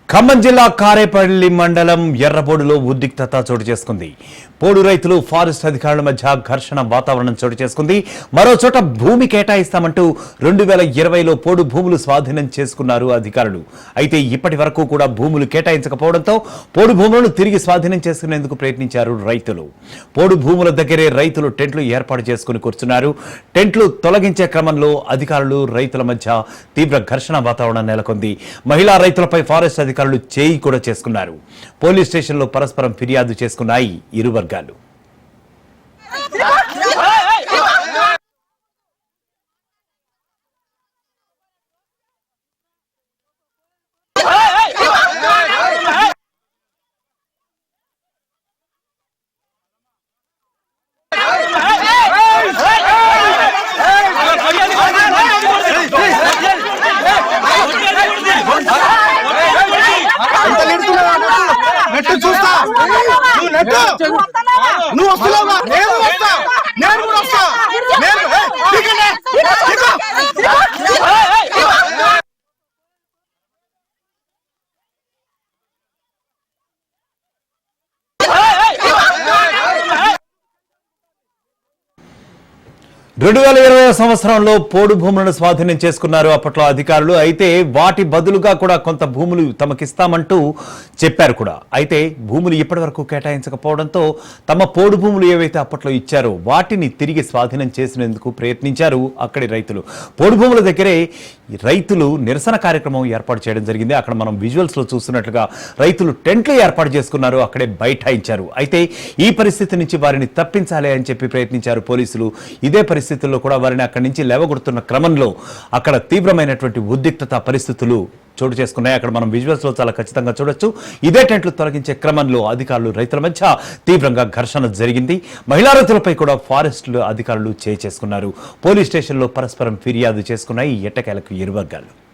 ఖమ్మం జిల్లా కారేపల్లి మండలం ఎర్రబోడులో ఉద్రిక్తత చోటు చేసుకుంది. పోడు రైతులు ఫారెస్ట్ అధికారుల మధ్య ఘర్షణ వాతావరణం చోటు చేసుకుంది. మరో చోట భూమి కేటాయిస్తామంటూ 2020లో పోడు భూములు స్వాధీనం చేసుకున్నారు అధికారులు. అయితే ఇప్పటి వరకు కూడా భూములు కేటాయించకపోవడంతో పోడు భూములను తిరిగి స్వాధీనం చేసుకునేందుకు ప్రయత్నించారు రైతులు. పోడు భూముల దగ్గరే రైతులు టెంట్లు ఏర్పాటు చేసుకుని కూర్చున్నారు. టెంట్లు తొలగించే క్రమంలో అధికారులు రైతుల మధ్య తీవ్ర ఘర్షణ వాతావరణం నెలకొంది. మహిళా రైతులపై ఫారెస్ట్ అధికారులు చేయి కూడా చేసుకున్నారు. పోలీస్ స్టేషన్లో పరస్పరం ఫిర్యాదు చేసుకున్నాయి ఇరు వర్గాలు. నువ్వు వస్తున్నావా? నేను వస్తా, నేను కూడా వస్తా. సంవత్సరంలో పోడు భూములను స్వాధీనం చేసుకున్నారు అప్పట్లో అధికారులు. అయితే వాటి బదులుగా కూడా కొంత భూములు తమకిస్తామంటూ చెప్పారు కూడా. అయితే భూములు ఇప్పటి వరకు కేటాయించకపోవడంతో తమ పోడు భూములు ఏవైతే అప్పట్లో ఇచ్చారో వాటిని తిరిగి స్వాధీనం చేసినందుకు ప్రయత్నించారు అక్కడి రైతులు. పోడు భూముల దగ్గరే రైతులు నిరసన కార్యక్రమం ఏర్పాటు చేయడం జరిగింది. అక్కడ మనం విజువల్స్ లో చూస్తున్నట్లుగా రైతులు టెంట్లు ఏర్పాటు చేసుకున్నారు, అక్కడే బైఠాయించారు. అయితే ఈ పరిస్థితి నుంచి వారిని తప్పించాలి అని చెప్పి ప్రయత్నించారు పోలీసులు. ఇదే పరిస్థితుల్లో కూడా వారిని అక్కడి నుంచి లేవగొడుతున్న క్రమంలో అక్కడ తీవ్రమైనటువంటి ఉద్రిక్తత పరిస్థితులు చోటు చేసుకున్నాయి. అక్కడ మనం విజువల్స్ లో చాలా ఖచ్చితంగా చూడొచ్చు. ఇదే టెంట్లు తొలగించే క్రమంలో అధికారులు రైతుల మధ్య తీవ్రంగా ఘర్షణ జరిగింది. మహిళా రైతులపై కూడా ఫారెస్ట్ అధికారులు చేసుకున్నారు. పోలీస్ స్టేషన్లో పరస్పరం ఫిర్యాదు చేసుకున్నాయి ఎట్టకేలకు ఇరు వర్గాలు.